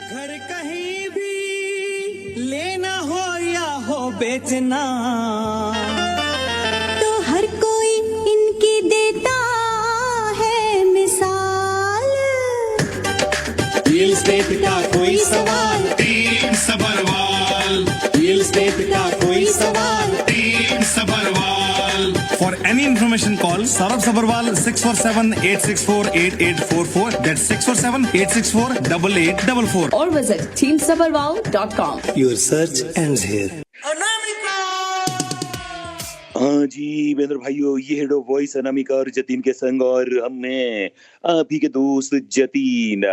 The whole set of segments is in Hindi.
घर कहीं भी लेना हो या हो बेचना, तो हर कोई इनकी देता है मिसाल। रियल एस्टेट का कोई सवाल, टीम सबरवाल, रियल एस्टेट का कोई सवाल। Team Sabharwal. For any information, call Saurabh Sabharwal 647-864-8844. That's 647-864-8844. or visit teamsabharwal.com. Your search ends here. हाँ जी बेंद्र भाइयों, ये हेडो वॉइस अनामिका और जतीन के संग, और हम हैं आप ही के दोस्त जतीन।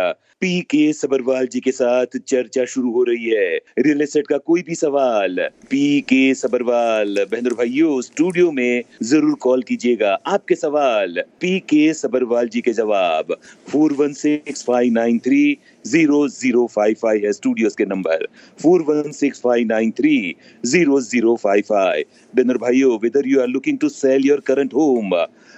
पी के सबरवाल जी के साथ चर्चा शुरू हो रही है। रियल एस्टेट का कोई भी सवाल, पी के सबरवाल बेंद्र भाइयों स्टूडियो में जरूर कॉल कीजिएगा। आपके सवाल, पी के सबरवाल जी के जवाब। 4165930055 है स्टूडियोज के नंबर, 4165930055। बेंद्र भाइयों, whether you are looking to sell your current home,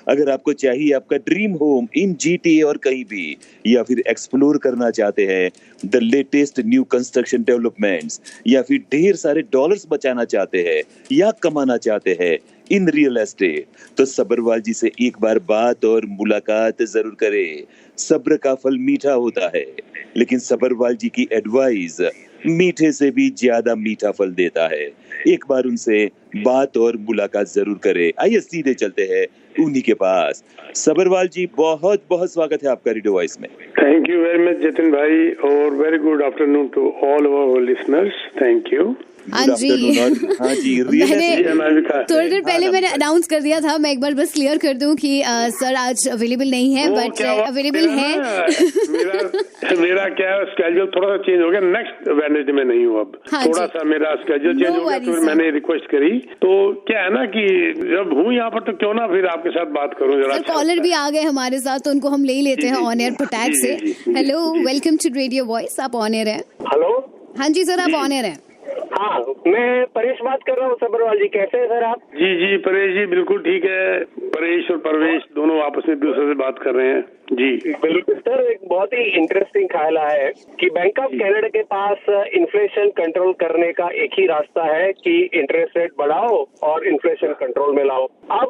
अगर आपको चाहिए आपका ड्रीम होम इन GTA और कहीं भी, या फिर एक्सप्लोर करना चाहते हैं the latest new construction developments, या फिर ढेर सारे डॉलर्स बचाना चाहते हैं या कमाना चाहते हैं इन रियल एस्टेट, तो सबरवाल जी से एक बार बात और मुलाकात जरूर करें। सब्र का फल मीठा होता है, लेकिन सबरवाल जी की एडवाइस मीठे से भी ज्यादा मीठा फल देता है। एक बार उनसे बात और मुलाकात जरूर करें। आइए सीधे चलते हैं उन्हीं के पास। सबरवाल जी, बहुत बहुत स्वागत है आपका रेडियो वॉइस में। Thank you very much Jatin भाई, और very good afternoon to all our listeners. Thank you. हाँ जी, हाँ जी, थोड़ी देर पहले मैंने अनाउंस कर दिया था। मैं एक बार बस क्लियर कर दूं कि सर आज अवेलेबल नहीं है, बट अवेलेबल है। मेरा क्या स्केड्यूल थोड़ा सा चेंज हो गया, नेक्स्ट वेडनेसडे में नहीं हूँ अब। हाँ थोड़ा सा मेरा स्केड्यूल चेंज हो गया, तो मैंने रिक्वेस्ट करी। तो क्या है ना कि जब हूँ यहाँ पर, तो क्यों ना फिर आपके साथ बात करूँ जरा। कॉलर भी आ गए हमारे साथ, तो उनको हम ले ही लेते हैं ऑन एयर पटाख से। Hello, welcome to radio voice, आप ऑन एयर हैं। हेलो, हाँ जी सर, आप ऑन एयर हैं। हाँ, मैं परेश बात कर रहा हूँ। सबरवाल जी कैसे हैं सर आप? जी जी परेश जी, बिल्कुल ठीक है। परेश और परवेश दोनों आपस में दूसरे से बात कर रहे हैं जी। बिल्कुल सर, एक बहुत ही इंटरेस्टिंग ख्याल आया है कि बैंक ऑफ कनाडा के पास इन्फ्लेशन कंट्रोल करने का एक ही रास्ता है कि इंटरेस्ट रेट बढ़ाओ और इन्फ्लेशन कंट्रोल में लाओ। अब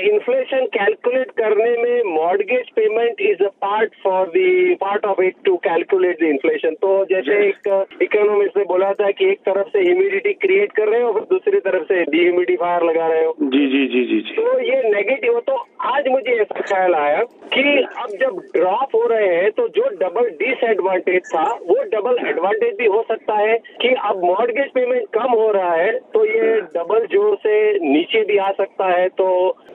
इन्फ्लेशन कैलकुलेट करने में mortgage payment is a part of it to calculate the inflation. तो जैसे एक इकोनॉमिस्ट ने बोला था कि एक तरफ से ह्यूमिडिटी क्रिएट कर रहे हो, फिर दूसरी तरफ से डिह्यूमिडिफायर लगा रहे हो। जी जी जी जी जी। तो ये नेगेटिव। तो आज मुझे ऐसा ख्याल आया कि अब जब ड्रॉप हो रहे हैं, तो जो डबल डिसएडवांटेज था वो डबल एडवांटेज भी हो सकता है कि अब मॉर्गेज पेमेंट कम हो रहा है, तो ये डबल जोर से नीचे भी आ सकता है। तो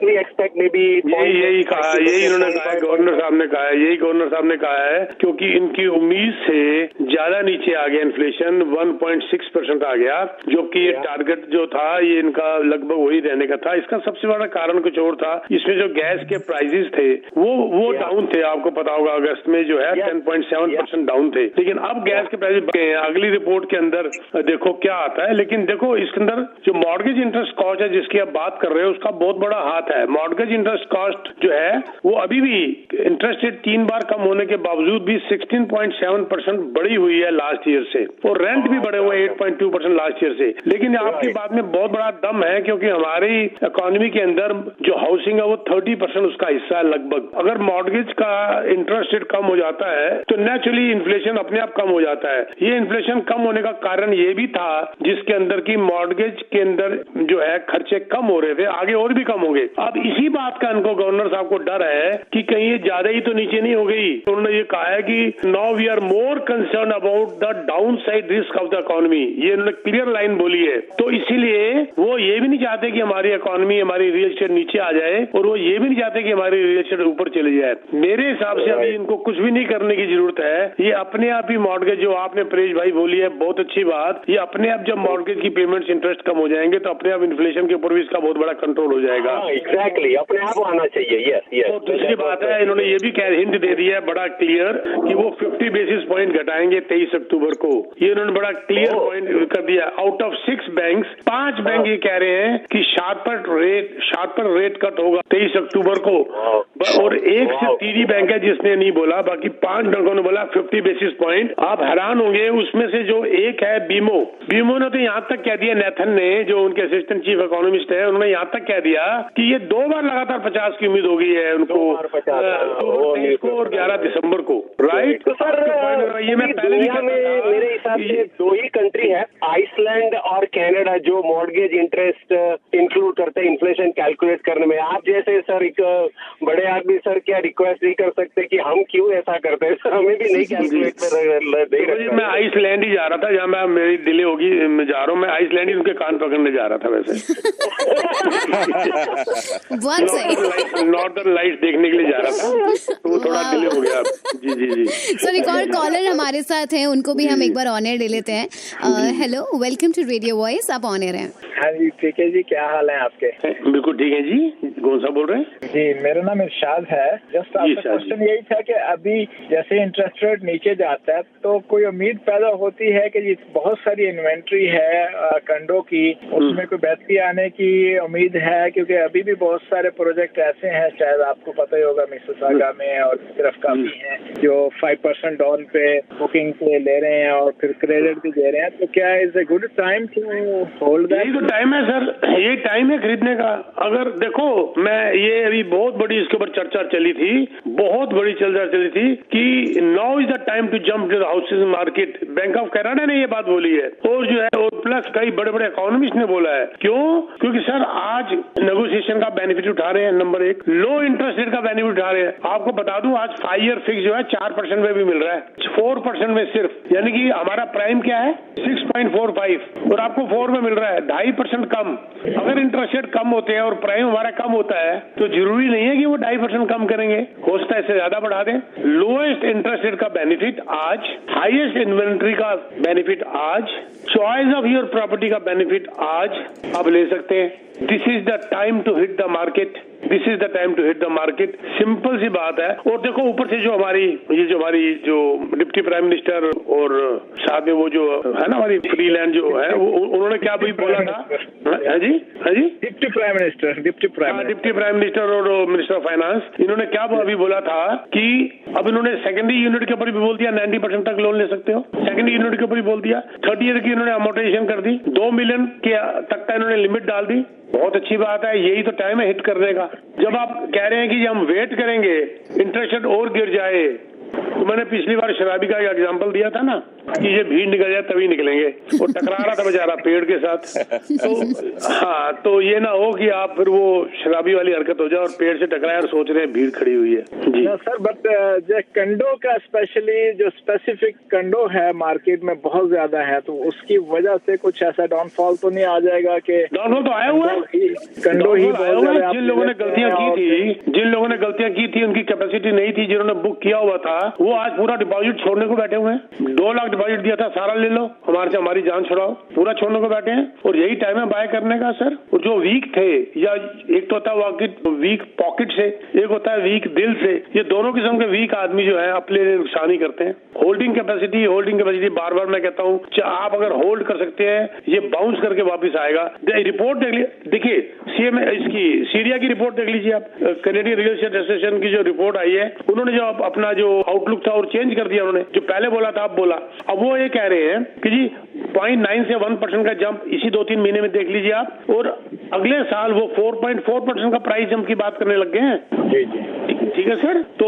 वी एक्सपेक्ट में भी यही कहा, यही उन्होंने कहा, गवर्नर साहब ने कहा है, यही गवर्नर साहब ने कहा है, क्योंकि इनकी उम्मीद से ज्यादा नीचे आ गया इन्फ्लेशन, 1.6% आ गया, जो कि ये टारगेट जो था ये इनका लगभग वही रहने का था। इसका सबसे बड़ा कारण कुछ और था, इसमें जो गैस के प्राइसेस थे वो डाउन थे। आपको पता होगा अगस्त में जो है 10.7% डाउन थे, लेकिन अब गैस के प्राइस बढ़ गए हैं। अगली रिपोर्ट के अंदर देखो क्या आता है। लेकिन देखो इसके अंदर जो मॉर्गेज इंटरेस्ट कॉस्ट है जिसकी आप बात कर रहे हो, उसका बहुत बड़ा हाथ है। मॉर्गेज इंटरेस्ट कॉस्ट जो है वो अभी भी इंटरेस्ट रेट 3 बार कम होने के बावजूद भी 16.7% बढ़ी हुई है लास्ट ईयर से, और रेंट भी बढ़े हुए 8.2% लास्ट ईयर से। लेकिन आपकी बात में बहुत बड़ा दम है, क्योंकि हमारी इकोनॉमी के अंदर जो हाउसिंग है वो 30% उसका हिस्सा है लगभग। अगर मॉर्गेज का इंटरेस्ट रेट कम हो जाता है तो नेचुरली इन्फ्लेशन अपने आप कम हो जाता है। ये इन्फ्लेशन कम होने का कारण ये भी था, जिसके अंदर की मॉर्गेज के अंदर जो है खर्चे कम हो रहे थे, आगे और भी कम होंगे। अब इसी बात का इनको गवर्नर साहब को डर है कि कहीं ये ज्यादा ही तो नीचे नहीं हो गई। उन्होंने ये कहा है कि now we are more concern about the downside risk of the economy, ये उन्होंने क्लियर लाइन बोली है। तो इसीलिए वो ये भी नहीं चाहते कि हमारी इकोनॉमी, हमारी रियल एस्टेट नीचे आ जाए, और वो ये भी नहीं चाहते कि हमारी रियल एस्टेट ऊपर चली जाए। मेरे हिसाब से अभी इनको कुछ भी नहीं करने की जरूरत है। ये अपने आप ही मॉर्गेज, जो आपने परेश भाई बोली है बहुत अच्छी बात, ये अपने आप जब मॉर्गेज की पेमेंट्स इंटरेस्ट कम हो जाएंगे तो अपने आप इन्फ्लेशन के ऊपर भी इसका बहुत बड़ा कंट्रोल हो जाएगा। एग्जैक्टली, अपने आप आना चाहिए। Yes yes. तो दूसरी बात है, इन्होंने ये भी हिंट दे दिया है बड़ा क्लियर कि वो 50 बेसिस पॉइंट घटाएंगे 23 अक्टूबर को। ये उन्होंने बड़ा क्लियर पॉइंट कर दिया। आउट ऑफ 6 बैंक्स, 5 बैंक ये कह रहे हैं कि शार्पर रेट कट होगा 23 अक्टूबर को, और एक से 3 बैंक है जिसने नहीं बोला, बाकी 5 बैंकों ने बोला 50 बेसिस पॉइंट आप हैरान होंगे, उसमें से जो एक है बीमो ने तो यहाँ तक कह दिया, नेथन ने, जो उनके असिस्टेंट चीफ इकोनॉमिस्ट है, उन्होंने यहाँ तक कह दिया कि ये 2 बार लगातार 50 की उम्मीद हो गई है उनको, 23 को और 11 दिसंबर को, राइट। तो सर ये मैं पहले मेरे हिसाब से 2 ही कंट्री है, आइसलैंड और कनाडा, जो मॉर्गेज इंटरेस्ट इंक्लूड करते हैं इन्फ्लेशन कैलकुलेट करने में। आप जैसे सर एक बड़े आदमी सर क्या रिक्वेस्ट नहीं कर सकते कि हम क्यों ऐसा करते हैं सर, हमें भी नहीं कैलकुलेट कर। मैं आइसलैंड ही जा रहा था, जहाँ मैं मेरी डिले होगी, मैं जा रहा हूँ, मैं आइसलैंड ही उनके कान पकड़ने जा रहा था वैसे। बहुत सही। नॉर्दर्न लाइट्स देखने के लिए जा रहा था, तो थोड़ा डिले हो गया। जी। सर एक और कॉलर हमारे साथ हैं, उनको भी हम एक बार ऑन एयर ले लेते हैं। Hello, welcome to radio voice, आप ऑन एयर हैं। हाँ जी, ठीक है जी, क्या हाल है आपके? बिल्कुल ठीक है जी, कौन सा बोल रहे हैं? जी, मेरा नाम इरशाद है। जस्ट आपका क्वेश्चन यही था कि अभी जैसे इंटरेस्ट रेट नीचे जाता है तो कोई उम्मीद पैदा होती है कि बहुत सारी इन्वेंट्री है कंडो की, उसमें कोई बेहतरी आने की उम्मीद है? क्योंकि अभी भी बहुत सारे प्रोजेक्ट ऐसे हैं, शायद आपको पता ही होगा, मिसिसागा में और तरफ काफी हैं जो 5% डाउन पे बुकिंग पे ले रहे हैं और फिर क्रेडिट भी दे रहे हैं। तो क्या is a good time to hold that? यही तो टाइम है सर, ये टाइम है खरीदने का। अगर देखो, मैं ये अभी बहुत बड़ी इसके ऊपर चर्चा चली थी, बहुत बड़ी चर्चा चली थी कि now is the time to jump to the houses market. Bank of Canada ने ये बात बोली है, और जो है और प्लस कई बड़े बड़े इकोनॉमिस्ट ने बोला है। क्यों? क्योंकि सर आज नेगोशिएशन का बेनिफिट उठा रहे हैं, नंबर 1 लो इंटरेस्ट रेट का बेनिफिट उठा रहे हैं। आपको बता दूं, आज 5 ईयर फिक्स जो है 4% में भी मिल रहा है, 4% में सिर्फ, यानी कि हमारा प्राइम क्या है 6.45 और आपको 4 में मिल रहा है, 2.5% कम। अगर इंटरेस्ट रेट कम होते हैं और प्राइम हमारा कम होता है तो जरूरी नहीं है कि वो 2.5% कम करेंगे, हो सकता है इससे ज्यादा बढ़ा दें। लोएस्ट इंटरेस्ट रेट का बेनिफिट आज, हाईएस्ट इन्वेंट्री का बेनिफिट आज, चॉइस ऑफ योर प्रॉपर्टी का बेनिफिट आज आप ले सकते हैं। This is the time to hit the market, this is the time to hit the market. Simple सी बात है। और देखो, ऊपर से जो हमारी डिप्टी प्राइम मिनिस्टर और साथ में वो जो है ना हमारी फ्रीलैंड जो है, उन्होंने क्या भी बोला था? हाँ जी डिप्टी प्राइम मिनिस्टर और मिनिस्टर ऑफ फाइनेंस, इन्होंने क्या अभी बोला था कि अब इन्होंने सेकेंडरी यूनिट के ऊपर भी बोल दिया 90% तक लोन ले सकते हो। सेकेंडरी यूनिट के ऊपर भी बोल दिया, 30 ईयर की इन्होंने अमोर्टाइजेशन कर दी, 2 मिलियन के तक का इन्होंने लिमिट डाल दी। बहुत अच्छी बात है, यही तो टाइम है हिट करने का। जब आप कह रहे हैं कि हम वेट करेंगे इंटरेस्ट रेट और गिर जाए, तो मैंने पिछली बार शराबी का एक एग्जांपल दिया था ना कि ये भीड़ निकल जाए तभी निकलेंगे, और टकरा रहा था बेचारा पेड़ के साथ। तो हाँ, तो ये ना हो कि आप फिर वो शराबी वाली हरकत हो जाए और पेड़ से टकराए और सोच रहे हैं भीड़ खड़ी हुई है जी। सर, बट जो कंडो का स्पेशली जो स्पेसिफिक कंडो है मार्केट में बहुत ज्यादा है, तो उसकी वजह से कुछ ऐसा डाउनफॉल तो नहीं आ जाएगा? कि डाउनफॉल तो आया हुआ है, कंडो ही जिन लोगों ने गलतियां की थी उनकी कैपेसिटी नहीं थी, जिन्होंने बुक किया हुआ था वो आज पूरा डिपॉजिट छोड़ने को बैठे हुए हैं। 2 लाख डिपॉजिट दिया था, सारा ले लो, हमारे से हमारी जान छुड़ाओ, पूरा छोड़ने को बैठे हैं। और यही टाइम है बाय करने का सर। और जो वीक थे, या एक तो होता है वीक पॉकेट से, एक होता है वीक दिल से, ये दोनों किस्म के वीक आदमी जो है अपने लिए नुकसान ही करते हैं। होल्डिंग कैपेसिटी बार बार मैं कहता हूँ, आप अगर होल्ड कर सकते हैं, ये बाउंस करके वापस आएगा। रिपोर्ट देखिए, सीएम इसकी सीरिया की रिपोर्ट देख लीजिए आप, कैनेडियन रियल एस्टेट एसोसिएशन की जो रिपोर्ट आई है, उन्होंने जो अपना जो आउटलुक था और चेंज कर दिया उन्होंने, जो पहले बोला था अब बोला। अब वो ये कह रहे हैं कि जी 0.9 से 1% का जंप इसी 2-3 महीने में देख लीजिए आप, और अगले साल वो 4.4% का प्राइस जंप की बात करने लग गए हैं। ठीक है सर, तो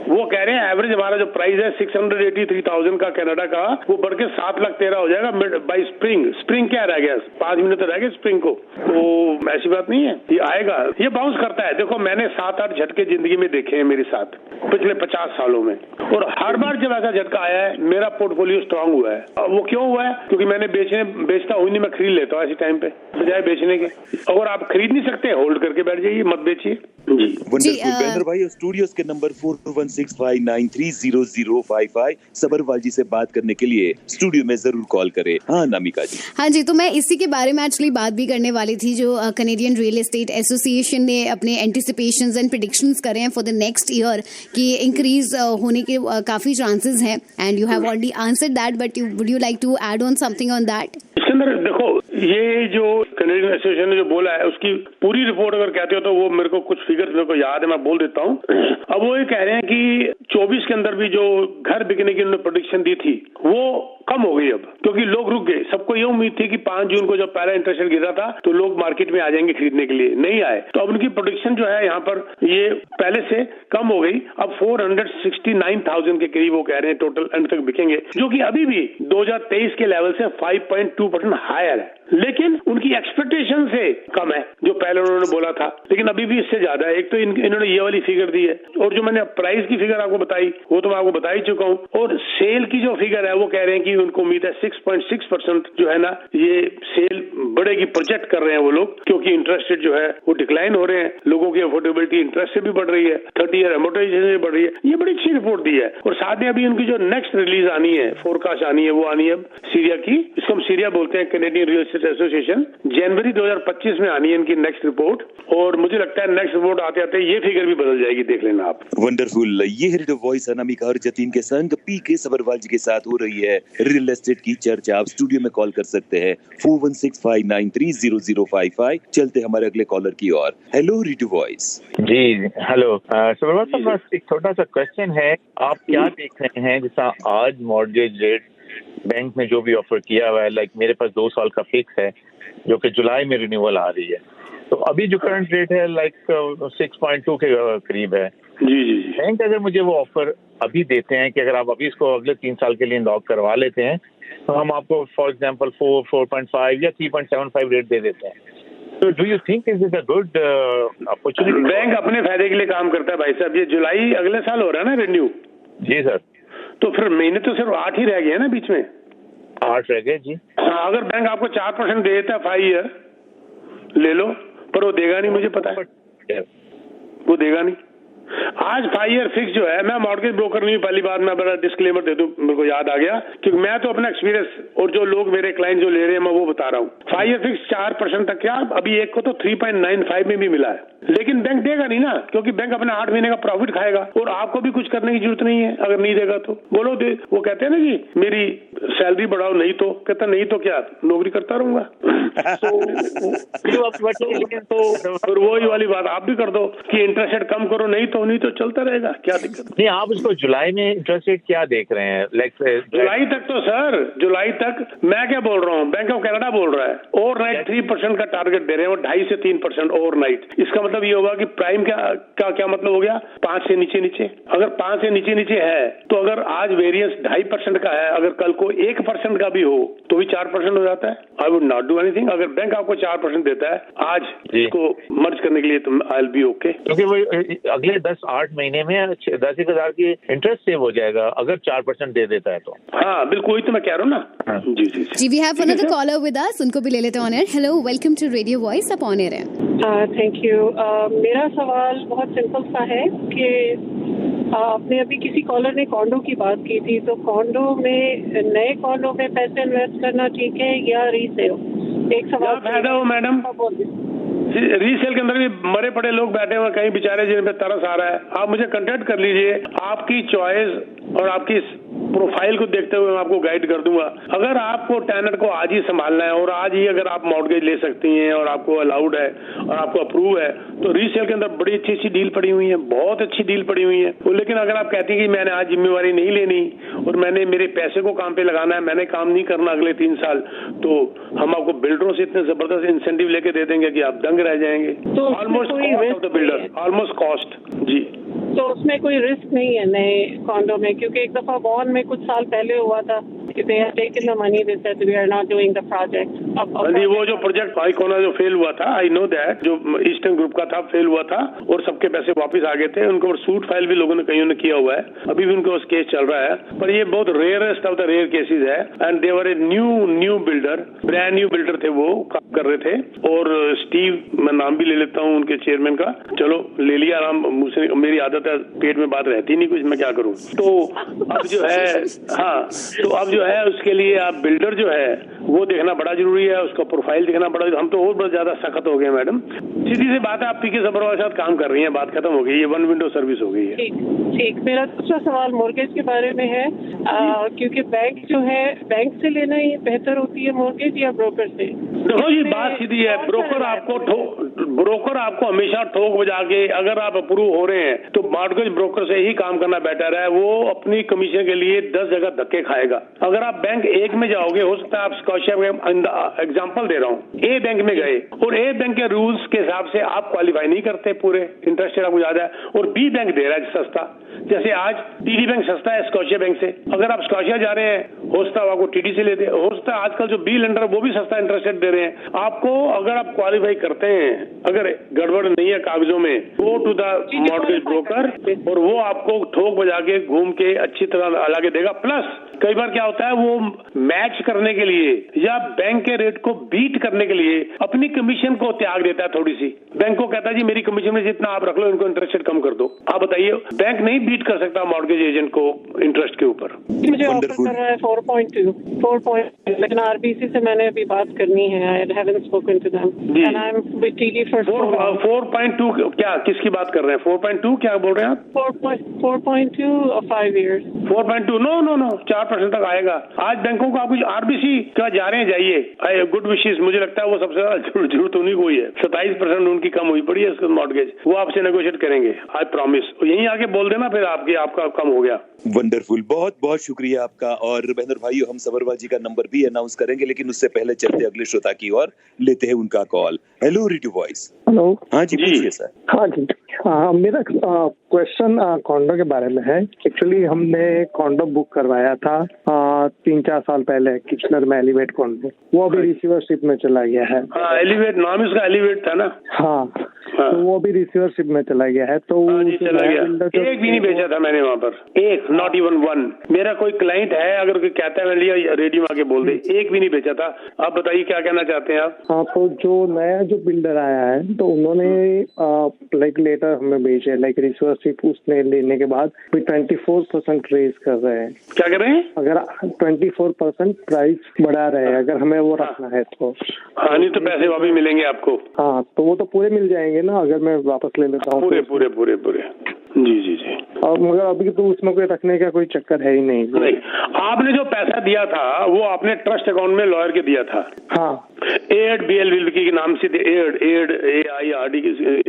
वो कह रहे हैं एवरेज हमारा जो प्राइस है 683,000 का कनाडा का, वो बढ़ के 7,13,000 हो जाएगा बाई स्प्रिंग क्या रह गया, 5 महीने तो रह गए स्प्रिंग को। तो ऐसी बात नहीं है, ये आएगा, ये बाउंस करता है। देखो, मैंने 7-8 झटके जिंदगी में देखे हैं मेरे साथ पिछले 50 सालों में, और हर बार जब ऐसा झटका आया है मेरा पोर्टफोलियो स्ट्रांग हुआ है। वो क्यों हुआ है? क्योंकि मैंने बेचता हूँ नहीं, मैं खरीद लेता हूँ ऐसे टाइम पे बजाय बेचने के। अगर आप खरीद नहीं सकते, होल्ड करके बैठ जाइए, मत बेचिए जी। वंडरफुल बैनर भाई, स्टूडियोज के नंबर 4165930055 सबरवाल जी से बात करने के लिए स्टूडियो में जरूर कॉल करें। हाँ नामिका जी। हाँ जी, तो मैं इसी के बारे में एक्चुअली बात भी करने वाली थी, जो कैनेडियन रियल एस्टेट एसोसिएशन ने अपने एंटिसिपेशंस एंड प्रेडिक्शंस करे हैं फॉर द नेक्स्ट ईयर कि इंक्रीज होने के काफी चांसेस हैं, and you have already answered that, but would you like to add on something on that? इसके अंदर देखो, ये जो कैनेडियन एसोसिएशन ने जो बोला है उसकी पूरी रिपोर्ट अगर कहते हो तो वो मेरे को कुछ फिगर मेरे को याद है, मैं बोल देता हूँ। अब वो ये कह रहे हैं कि 24 के अंदर भी जो घर बिकने की उन्होंने प्रेडिक्शन दी थी वो कम हो गई अब, क्योंकि लोग रुक गए। सबको ये उम्मीद थी कि 5 जून को जब पहला इंटरेस्ट रेट गिरा था तो लोग मार्केट में आ जाएंगे खरीदने के लिए, नहीं आए। तो अब उनकी प्रेडिक्शन जो है यहाँ पर ये पहले से कम हो गई। अब 469,000 के करीब वो कह रहे हैं टोटल एंड तक बिकेंगे, जो कि अभी भी 2023 के लेवल से 5.2% हायर है, लेकिन उनकी एक्सपेक्टेशन से कम है जो पहले उन्होंने बोला था, लेकिन अभी भी इससे ज्यादा है। एक तो इन्होंने ये वाली फिगर दी है, और जो मैंने प्राइस की फिगर आपको बताई वो तो मैं आपको बता ही चुका हूँ। और सेल की जो फिगर है वो कह रहे हैं कि उनको उम्मीद है 6.6% जो है ना ये सेल बढ़ेगी, प्रोजेक्ट कर रहे हैं वो लोग, क्योंकि इंटरेस्ट रेट जो है वो डिक्लाइन हो रहे हैं, लोगों की अफोर्डेबिलिटी इंटरेस्ट से भी बढ़ रही है, 30 ईयर एमोर्टाइजेशन से बढ़ रही है। ये बड़ी अच्छी रिपोर्ट दी है। और साथ में अभी उनकी जो नेक्स्ट रिलीज आनी है, फोरकास्ट आनी है, वो आनी है सीरिया की, इसको हम सीरिया बोलते हैं, कैनेडियन रियल एस्टेट एसोसिएशन। जनवरी 2025 में आनी है इनकी नेक्स्ट रिपोर्ट, और मुझे लगता है नेक्स्ट रिपोर्ट आते आते ये फिगर भी बदल जाएगी, देख लेना आप। वंडरफुल। ये रेडियो वॉइस अनामिका और जतीन के संग पीके सबरवाल जी के साथ हो रही है रियल एस्टेट की चर्चा। आप स्टूडियो में कॉल कर सकते हैं 4165930055। चलते हमारे अगले कॉलर की ओर। Hello radio voice. जी हेलो सबरवाल साहब, बस एक छोटा सा क्वेश्चन है, आप क्या देख रहे हैं जैसा आज मॉर्गेज रेट बैंक में जो भी ऑफर किया हुआ है, लाइक मेरे पास 2 साल का फिक्स है जो कि जुलाई में रिन्यूअल आ रही है, तो अभी जो करंट रेट है लाइक 6.2 के करीब है। जी। बैंक अगर मुझे वो ऑफर अभी देते हैं कि अगर आप अभी इसको अगले 3 साल के लिए लॉक करवा लेते हैं तो हम आपको फॉर एग्जांपल 4, 4.5 या 3.75 रेट दे देते हैं, तो do you think is it a good opportunity? Bank अपने फायदे के लिए काम करता है भाई साहब। ये जुलाई अगले साल हो रहा है ना रिन्यू? जी सर। तो फिर महीने तो सिर्फ 8 ही रह गए ना बीच में? 8 रह गए जी। अगर बैंक आपको 4% दे देता है 5 ईयर, ले लो, पर वो देगा नहीं, मुझे पता है वो देगा नहीं। आज 5 ईयर फिक्स जो है, मैं मॉर्गेज ब्रोकर नहीं, पहली बात मैं बड़ा डिस्क्लेमर दे दूं, मेरे को याद आ गया, क्योंकि मैं तो अपना एक्सपीरियंस और जो लोग मेरे क्लाइंट जो ले रहे हैं मैं वो बता रहा हूँ। 5 ईयर फिक्स 4% तक, क्या अभी एक को तो 3.95 में भी मिला है, लेकिन बैंक देगा नहीं ना, क्योंकि बैंक अपना 8 महीने का प्रॉफिट खाएगा और आपको भी कुछ करने की जरूरत नहीं है अगर नहीं देगा तो। बोलो दे, वो कहते हैं ना कि मेरी सैलरी बढ़ाओ, नहीं तो कहता नहीं तो क्या नौकरी करता रहूंगा। तो फिर वही वाली बात आप भी कर दो कि इंटरेस्ट रेट कम करो, नहीं तो चलता रहेगा, क्या दिक्कत? नहीं, आप उसको जुलाई में इंटरेस्ट रेट क्या देख रहे हैं? लाइक जुलाई तक तो सर, जुलाई तक मैं क्या बोल रहा हूँ, बैंक ऑफ कनाडा बोल रहा है ओवरनाइट 3% का टारगेट दे रहे हैं, और 2.5 से 3% ओवरनाइट। इसका मतलब ये होगा कि प्राइम का क्या मतलब हो गया, 5 से नीचे। अगर 5 से नीचे है तो अगर आज वेरियंस 2.5% का है, अगर कल को 1% का भी हो तो भी 4% हो जाता है। I would not do anything. अगर बैंक आपको 4% देता है आज इसको मर्ज करने के लिए तो आई विल बी ओके, क्योंकि वो अगले 10-8 महीने में 10,000 की इंटरेस्ट सेव हो जाएगा अगर 4% दे देता है तो। हाँ बिल्कुल, वही तो मैं कह रहा हूँ ना। जी we have another caller with us, उनको भी ले लेते हैं on air. Hello, welcome to radio voice, आप ऑन एयर हैं। Thank you. मेरा सवाल बहुत सिंपल सा है कि आपने अभी किसी कॉलर ने कॉन्डो की बात की थी, तो कॉन्डो में, नए कॉन्डो में पैसे इन्वेस्ट करना ठीक है या रीसेल? एक सवाल फायदा हो मैडम, रीसेल के अंदर भी मरे पड़े लोग बैठे हुए कहीं बेचारे जिन पे तरस आ रहा है। आप मुझे कांटेक्ट कर लीजिए, आपकी चॉइस और आपकी प्रोफाइल को देखते हुए मैं आपको गाइड कर दूंगा। अगर आपको टेनेंट को आज ही संभालना है और आज ही अगर आप मॉर्गेज ले सकती हैं और आपको अलाउड है और आपको अप्रूव है, तो रीसेल के अंदर बड़ी अच्छी डील पड़ी हुई है, बहुत अच्छी डील पड़ी हुई है। लेकिन अगर आप कहती हैं कि मैंने आज जिम्मेवारी नहीं लेनी और मैंने मेरे पैसे को काम पे लगाना है, मैंने काम नहीं करना अगले 3 साल, तो हम आपको बिल्डरों से इतने जबरदस्त इंसेंटिव लेके दे देंगे कि आप दंग रह जाएंगे। तो almost cost of the builder, almost cost. जी, तो उसमें कोई रिस्क नहीं है नए कॉन्डो में? क्योंकि एक दफा बॉन में कुछ साल पहले हुआ था कि they had taken the money, they said we are not doing the project. जी, वो जो प्रोजेक्ट आइकोना जो फेल हुआ था, आई नो दैट, जो ईस्टर्न ग्रुप का था, फेल हुआ था और सबके पैसे वापस आ गए थे। उनके ऊपर सूट फाइल भी लोगों ने कईयों ने किया हुआ है, अभी भी उनके उस केस चल रहा है, पर ये बहुत rarest of the rare cases है। And they were a new builder, brand new builder थे, वो काम कर रहे थे। और स्टीव, मैं नाम भी ले लेता हूँ उनके चेयरमैन का, चलो ले लिया नाम, मुझसे मेरी आदत है पेट में बात रहती नहीं कुछ, मैं क्या करूँ। तो अब जो है, हाँ, तो अब जो जो है उसके लिए आप बिल्डर जो है वो देखना बड़ा जरूरी है, उसका प्रोफाइल देखना बड़ा। हम तो और बहुत ज्यादा सख्त हो गए मैडम। सीधी सी बात है, आप पीके सबरवाल के साथ काम कर रही हैं, बात खत्म हो गई, ये वन विंडो सर्विस हो गई है। ठीक। मेरा दूसरा सवाल मॉर्गेज के बारे में है, क्योंकि बैंक जो है, बैंक से लेना ही बेहतर होती है मॉर्गेज या ब्रोकर से? देखो ये बात सीधी है, ब्रोकर आपको हमेशा ठोक बजा के, अगर आप अप्रूव हो रहे हैं तो मॉर्गेज ब्रोकर से ही काम करना बेटर है। वो अपनी कमीशन के लिए 10 जगह धक्के खाएगा। अगर आप बैंक एक में जाओगे, हो सकता है आप स्कॉशिया एग्जाम्पल दे रहा हूँ, ए बैंक में गए और ए बैंक के रूल्स के हिसाब से आप क्वालिफाई नहीं करते, पूरे इंटरेस्ट रेट आपको ज्यादा है, और बी बैंक दे रहा है सस्ता। जैसे आज टीडी बैंक सस्ता है स्कॉशिया बैंक से, अगर आप स्कॉशिया जा रहे हैं हो सकता है आपको टीडी से लेते, हो सकता है आजकल जो बी लेंडर वो भी सस्ता इंटरेस्ट रेट दे रहे हैं आपको। अगर आप क्वालिफाई करते हैं, अगर गड़बड़ नहीं है कागजों में, go to the mortgage broker और वो आपको ठोक बजा के घूम के अच्छी तरह लाके देगा। प्लस कई बार क्या होता है, वो मैच करने के लिए या बैंक के रेट को बीट करने के लिए अपनी कमीशन को त्याग देता है थोड़ी सी। बैंक को कहता है जी मेरी कमीशन में जितना आप रख लो, इनको इंटरेस्ट रेट कम कर दो। आप बताइए, बैंक नहीं बीट कर सकता मॉर्गेज एजेंट को इंटरेस्ट के ऊपर। मुझे ऑफर कर रहा है 4.2, लेकिन आरबीसी से मैंने अभी बात करनी है। I haven't spoken to them and I am with TD for 4.2 क्या, किसकी बात कर रहे हैं? 4.2 क्या बोल रहे हैं आप? 4.2 और 5 years 4.2 नो 4% तक आएगा। आज बैंकों को आप कुछ आरबीसी क्या जा रहे हैं, जाइए, गुड विशेष। मुझे लगता है वो सबसे ज्यादा जरूरत उन्हीं को ही है। 27% उनकी कम हुई पड़ी है मॉर्गेज, वो आपसे नेगोशिएट करेंगे, आई प्रॉमिस। यहीं आके बोल देना फिर आपका कम हो गया। वंडरफुल, बहुत बहुत शुक्रिया आपका। और बहनों भाइयों, हम सबरवाल जी का नंबर भी अनाउंस करेंगे, लेकिन उससे पहले चलते अगले श्रोता की ओर, लेते हैं उनका call. Hello radio voice. Hello. हाँ जी, पूछिए सर। हाँ जी, मेरा क्वेश्चन कॉन्डो के बारे में है। एक्चुअली हमने कॉन्डो बुक करवाया था 3-4 साल पहले किचनर में, एलिवेट कॉन्डो। वो अभी रिसीवरशिप में चला गया है। हाँ, एलिवेट नाम इसका एलिवेट था ना। हाँ, तो वो अभी रिसीवरशिप में चला गया है। तो चला गया, एक भी नहीं बेचा था मैंने वहाँ पर, एक, नॉट इवन वन। मेरा कोई क्लाइंट है, अगर कोई कहता है मैं लिया, रेडियो में आके बोल दे, एक भी नहीं बेचा था। आप बताइए क्या कहना चाहते हैं आप? हाँ, तो जो नया जो बिल्डर आया है, तो उन्होंने लाइक लेटर हमें भेजे, लाइक रिसीवरशिप उसने लेने के बाद 24% रेज कर रहे हैं। क्या कर रहे हैं? अगर 24% प्राइस बढ़ा रहे हैं, अगर हमें वो रखना है तो। हाँ, नहीं तो पैसे वापस मिलेंगे आपको। हाँ, तो वो तो पूरे मिल जाएंगे ना अगर मैं वापस ले लेता हूँ? पूरे। जी। और मगर अभी तो उसमें कोई रखने का कोई चक्कर है ही नहीं। आपने जो पैसा दिया था वो आपने ट्रस्ट अकाउंट में लॉयर के दिया था। हाँ, एड BL के नाम से, एड AIRD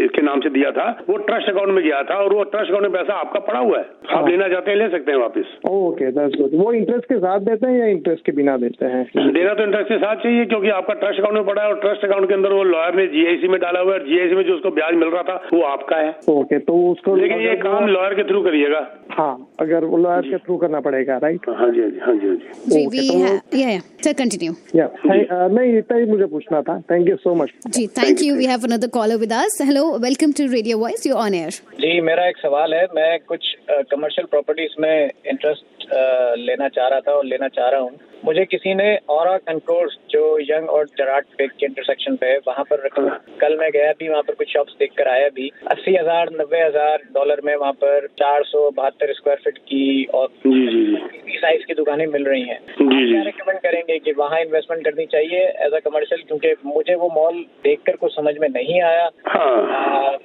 के नाम से दिया था। वो ट्रस्ट अकाउंट में गया था और वो ट्रस्ट अकाउंट में पैसा आपका पड़ा हुआ है। आप लेना चाहते हैं ले सकते हैं वापस। Okay, that's good. वो इंटरेस्ट के साथ देते हैं या इंटरेस्ट के बिना देते हैं? देना तो इंटरेस्ट के साथ चाहिए, क्योंकि आपका ट्रस्ट अकाउंट में पड़ा है और ट्रस्ट अकाउंट के अंदर वो लॉयर ने GIC में डाला हुआ है। GIC में जो उसको ब्याज मिल रहा था वो आपका है। ओके, तो उसको, लेकिन ये काम लॉयर के थ्रू करिएगा। हाँ, अगर वो लॉयर के थ्रू करना पड़ेगा, राइट? हाँ जी। कंटिन्यू। नहीं, इतना ही मुझे पूछना था। थैंक यू सो मच जी, thank you. We have another caller with us. Hello, welcome to radio voice, you on air. जी, मेरा एक सवाल है। मैं कुछ कमर्शियल प्रॉपर्टीज में इंटरेस्ट लेना चाह रहा था और लेना चाह रहा हूँ। मुझे किसी ने औरा कंकोर्स जो यंग और जराट पेक के इंटरसेक्शन पे है वहाँ पर रखा। कल मैं गया भी, वहाँ पर कुछ शॉप्स देख कर आया भी। $80,000-90,000 में वहाँ पर 472 स्क्वायर फीट की और साइज की दुकानें मिल रही हैं। क्या रिकमेंड करेंगे कि वहाँ इन्वेस्टमेंट करनी चाहिए एज अ कमर्शियल? क्योंकि मुझे वो मॉल देखकर कुछ समझ में नहीं आया।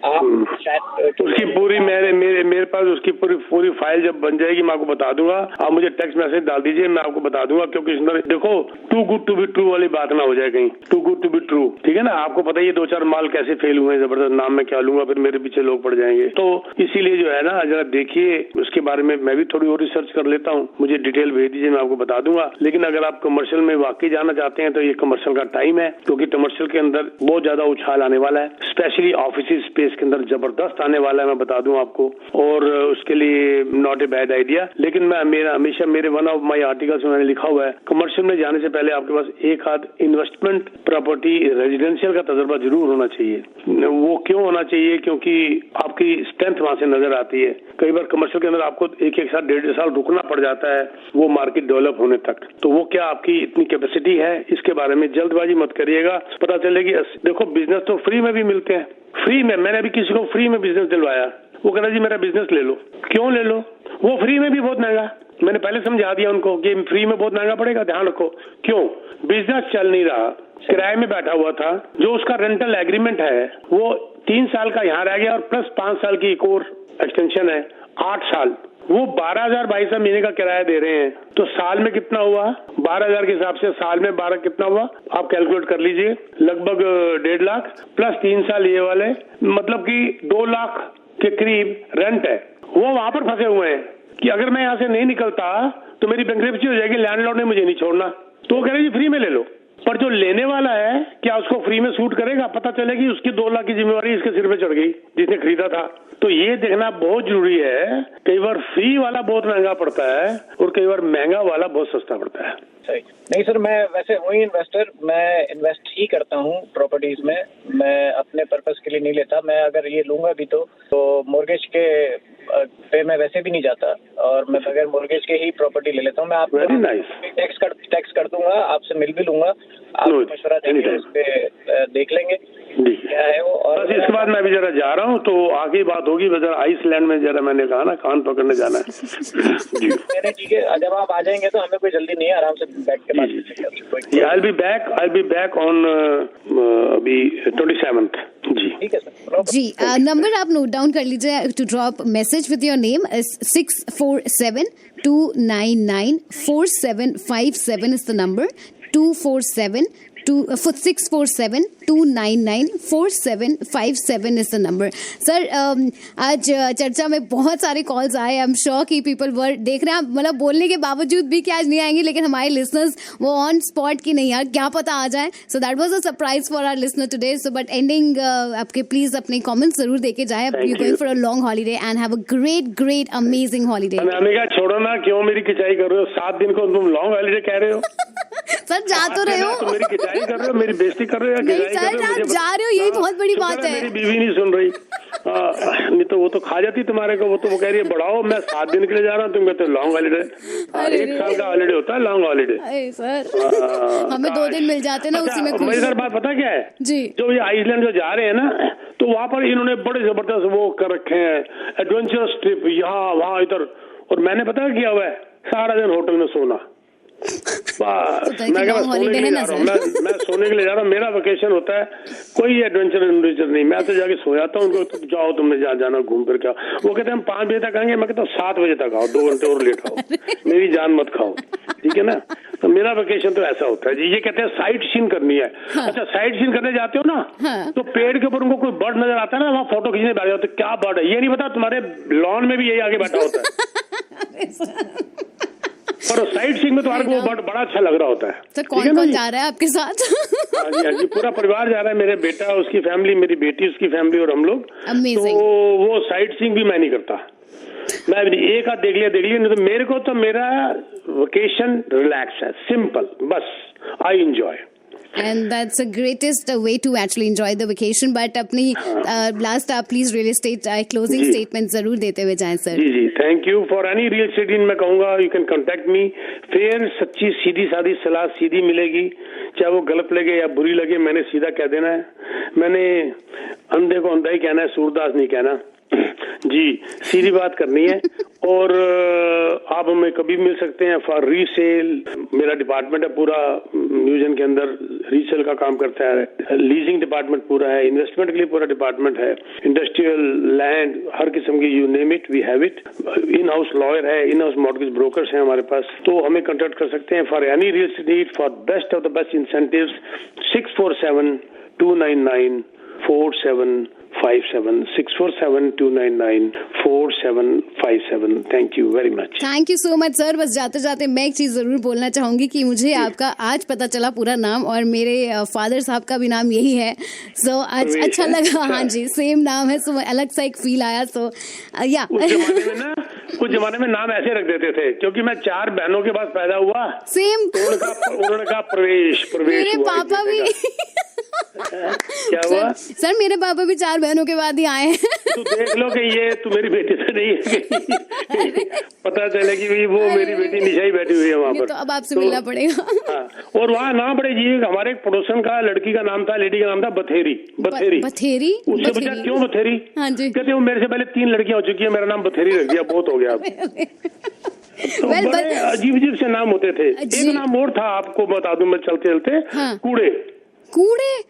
आप शायद उसकी पूरी मेरे पास उसकी पूरी फाइल जब बन जाएगी मैं आपको बता दूंगा। आप मुझे टेक्स्ट मैसेज डाल दीजिए, मैं आपको बता दूंगा। क्योंकि देखो, too good to be true वाली बात ना हो जाए कहीं। Too good to be true, ठीक है ना? आपको पता ही 2-4 माल कैसे फेल हुए हैं, जबरदस्त। नाम में क्या लूंगा, फिर मेरे पीछे लोग पड़ जाएंगे। तो इसीलिए जो है ना, जरा देखिए उसके बारे में। मैं भी थोड़ी और रिसर्च कर लेता हूँ, मुझे डिटेल भेज दीजिए, मैं आपको बता दूंगा। लेकिन अगर आप कमर्शियल में वाकई जाना चाहते हैं तो ये कमर्शियल का टाइम है, क्योंकि कमर्शियल के अंदर बहुत ज्यादा उछाल आने वाला है। स्पेशली ऑफिस स्पेस के अंदर जबरदस्त आने वाला है, मैं बता दूं आपको। और उसके लिए नॉट ए बैड आइडिया। लेकिन हमेशा मेरे वन ऑफ माई आर्टिकल्स में मैंने लिखा हुआ है, कमर्शियल में जाने से पहले आपके पास एक आध इन्वेस्टमेंट प्रॉपर्टी रेजिडेंशियल का तजुर्बा जरूर होना चाहिए। वो क्यों होना चाहिए? क्योंकि आपकी स्ट्रेंथ वहां से नजर आती है। कई बार कमर्शियल के अंदर आपको एक साल 1.5 साल रुकना पड़ जाता है वो मार्केट डेवलप होने तक। तो वो क्या आपकी इतनी कैपेसिटी है, इसके बारे में जल्दबाजी मत करिएगा। पता चलेगी, देखो बिजनेस तो फ्री में भी मिलते हैं। फ्री में, मैंने अभी किसी को फ्री में बिजनेस दिलवाया, वो कहना जी मेरा बिजनेस ले लो। क्यों ले लो? वो फ्री में भी बहुत महंगा। मैंने पहले समझा दिया उनको कि फ्री में बहुत महंगा पड़ेगा, ध्यान रखो। क्यों? बिजनेस चल नहीं रहा, किराए में बैठा हुआ था, जो उसका रेंटल एग्रीमेंट है वो 3 साल का यहाँ रह गया और प्लस 5 साल की एक और एक्सटेंशन है, 8 साल। वो 12,000 भाई साहब महीने का किराया दे रहे हैं, तो साल में कितना हुआ? 12,000 के हिसाब से साल में 12 कितना हुआ आप कैलकुलेट कर लीजिए, लगभग 1.5 लाख प्लस 3 साल ये वाले, मतलब कि 2 लाख के करीब रेंट है। वो वहां पर फंसे हुए हैं कि अगर मैं यहाँ से नहीं निकलता तो मेरी बैंकरप्सी हो जाएगी, लैंडलॉर्ड ने मुझे नहीं छोड़ना। तो वो कह रहे जी फ्री में ले लो, पर जो लेने वाला है क्या उसको फ्री में सूट करेगा? पता चलेगी उसकी 2 लाख की जिम्मेवारी इसके सिर पे चढ़ गई जिसने खरीदा था। तो ये देखना बहुत जरूरी है, कई बार फ्री वाला बहुत महंगा पड़ता है और कई बार महंगा वाला बहुत सस्ता पड़ता है। सही नहीं सर, मैं वैसे हूँ ही इन्वेस्टर, मैं इन्वेस्ट ही करता हूँ प्रॉपर्टीज में, मैं अपने पर्पस के लिए नहीं लेता। मैं अगर ये लूंगा भी तो मोर्गेज के पे मैं वैसे भी नहीं जाता और मैं बगैर मोर्गेज के ही प्रॉपर्टी ले लेता हूँ। मैं आपको टैक्स कर दूंगा, आपसे मिल भी लूंगा, आप मशवरा देंगे, उस पे देख लेंगे क्या है वो। और बस इसके बाद मैं भी जरा जा रहा हूँ, तो आगे बात होगी। जरा आइसलैंड में जरा मैंने कहा ना कान पकड़ने जाना है। जी ठीक है, जब आप आ जाएंगे तो हमें कोई जल्दी नहीं है, आराम से बैठ के बात करेंगे। I'll be back on अभी 27th। जी ठीक है सर जी। नंबर आप नोट डाउन कर लीजिए to drop message with your name is 647-299-4757 is the number, 647-299-4757 is the number. Sir आज चर्चा में बहुत सारे कॉल्स आए, आई एम श्योर कि पीपल वर देख रहे हैं, मतलब बोलने के बावजूद भी कि आज नहीं आएंगे, लेकिन हमारे लिसनर्स वो ऑन स्पॉट की नहीं यार क्या पता आ जाए। So that was a surprise for our listener today. So but ending आपके प्लीज अपने कमेंट्स जरूर देके जाए। You going for a long holiday and have a great amazing holiday. America छोड़ो ना, क्यों मेरी खिंचाई कर रहे हो? 7 दिन को तुम लॉन्ग हॉलीडे कह रहे हो? सर जा तो रहे हो, मेरी खिंचाई कर रहे हो, मेरी बेइज्जती कर रहे हो? नहीं सर आप जा रहे हो, यही बहुत बड़ी बात है। मेरी बीवी नहीं सुन रही, नहीं तो वो तो खा जाती तुम्हारे को। वो तो वो कह रही है बढ़ाओ, मैं 7 दिन के लिए जा रहा हूँ, तुम कहते हो लॉन्ग हॉलीडे। 1 साल का हॉलीडे होता है लॉन्ग हॉलीडे। सर हमें 2 दिन मिल जाते ना, उसी में खुश। मेरी सर बात पता क्या है जी, जो ये आइसलैंड जो जा रहे हैं ना, तो वहाँ पर इन्होंने बड़े जबरदस्त वो कर रखे हैं, एडवेंचरस ट्रिप, यहाँ वहाँ इधर। और मैंने पता क्या हुआ है, सारा दिन होटल में सोना। मैं सोने के लिए जा रहा हूँ, मैं सोने के लिए जा रहा हूँ, मेरा वेकेशन होता है, कोई एडवेंचर नहीं। मैं तो जाके सो जाता हूँ, उनको जाओ तुमने जाना घूम फिर के। वो कहते हैं हम 5 बजे तक आएंगे, मैं कहता हूँ 7 बजे तक आओ, 2 घंटे और लेट आओ, मेरी जान मत खाओ, ठीक है ना। तो मेरा वेकेशन तो ऐसा होता है जी। ये कहते हैं साइट सीन करनी है। अच्छा, साइट सीन करने जाते हो ना, तो पेड़ के ऊपर उनको कोई बर्ड नजर आता है ना, वहाँ फोटो खींचने बैठ जाते, क्या बर्ड है ये नहीं पता, तुम्हारे लॉन में भी यही आगे बैठा होता है। और साइट सीइंग में तुम्हारे को वो बड़ा अच्छा लग रहा होता है। तो कौन जा रहा है आपके साथ? हाँ जी, पूरा परिवार जा रहा है, मेरे बेटा, उसकी फैमिली, मेरी बेटी, उसकी फैमिली और हम लोग। तो वो साइट सीइंग भी मैं नहीं करता, मैं एक हाथ देख लिया नहीं तो मेरे को तो मेरा वेकेशन रिलैक्स है, सिंपल, बस I enjoy. And that's the greatest way to actually enjoy the vacation. But अपनी last आप please real estate closing statement जरूर देते हुए जाएं सर। जी, thank you for any real estate in. मैं कहूँगा you can contact me. Fair, सच्ची, सीधी सादी सलाह सीधी मिलेगी, चाहे वो गलत लगे या बुरी लगे, मैंने सीधा कह देना है। मैंने अंधे को अंधा ही कहना है, सूरदास नहीं कहना जी, सीधी बात करनी है। और आप हमें कभी मिल सकते हैं फॉर रीसेल। मेरा डिपार्टमेंट है पूरा म्यूजियम के अंदर, रीसेल का काम करता है, लीजिंग डिपार्टमेंट पूरा है, इन्वेस्टमेंट के लिए पूरा डिपार्टमेंट है, इंडस्ट्रियल लैंड, हर किस्म की, you name it we have it. In house lawyer है, इन हाउस मॉर्गेज ब्रोकर्स हैं हमारे पास, तो हमें कांटेक्ट कर सकते हैं for any real estate need, for best of the best incentives. 647-299-4757 647-299-4757। Thank you very much. Thank you so much sir. बस जाते जाते मैं एक चीज जरूर बोलना चाहूंगी कि मुझे आपका आज पता चला पूरा नाम, और मेरे फादर साहब का भी नाम यही है। सो आज अच्छा लगा। हाँ जी, सेम नाम है, सो अलग सा एक फील आया। सो या कुछ जमाने में नाम ऐसे रख देते थे, क्योंकि मैं 4 बहनों के पास पैदा हुआ, सेम उन्होंने कहा प्रवेश मेरे पापा भी क्या हुआ सर, मेरे पापा भी 4 बहनों के बाद ही आए हैं। तो देख लो कि ये तू मेरी बेटी तो नहीं है। पता चले कि वो मेरी बेटी निशा ही बैठी हुई है वहाँ पर। तो अब आपसे मिलना पड़ेगा। हाँ, और वहाँ नाम बड़े जी, हमारे एक पड़ोसन का लड़की का नाम था, लेडी का नाम था बथेरी। बथेरी उससे पूछा क्यों बथेरी? हाँ जी, कहते वो मेरे से पहले 3 लड़कियां हो चुकी है, मेरा नाम बथेरी रख दिया, बहुत हो गया अब। बड़े अजीब अजीब से नाम होते थे। एक नाम और था, आपको बता दूं मैं चलते चलते, कूड़े कूड़े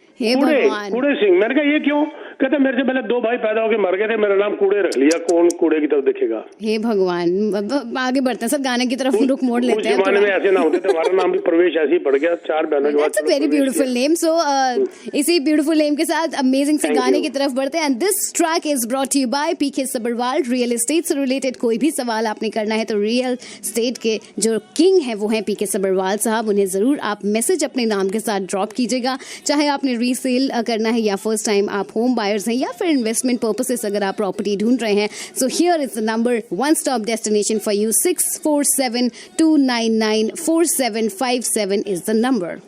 सिंह। मैंने कहा ये क्यों? कहते मेरे से पहले 2 भाई पैदा होके मर गए थे, मेरा नाम कूड़े रख लिया, कौन कूड़े की तरफ देखेगा। हे भगवान, आगे बढ़ते हैं सर, गाने की तरफ रुख मोड़ लेते हैं। उस जमाने में ऐसे ना होते थे, हमारा नाम भी प्रवेश ऐसे ही पड़ गया 4 बहनों के बाद। That's a very beautiful name. So इसी ब्यूटीफुल नेम के साथ अमेजिंग से गाने की तरफ बढ़ते हैं। And this track is brought you by PK Sabharwal. Real estate से रिलेटेड कोई भी सवाल आपने करना है तो रियल एस्टेट के जो किंग है वो है पीके सबरवाल साहब। उन्हें जरूर आप मैसेज अपने नाम के साथ ड्रॉप कीजिएगा, चाहे आपने रीसेल करना है या फर्स्ट टाइम आप होम बायर्स हैं या फिर इन्वेस्टमेंट पर्पसेस अगर आप प्रॉपर्टी ढूंढ रहे हैं। So here is the number, one stop destination for you. 6472994757 is the number.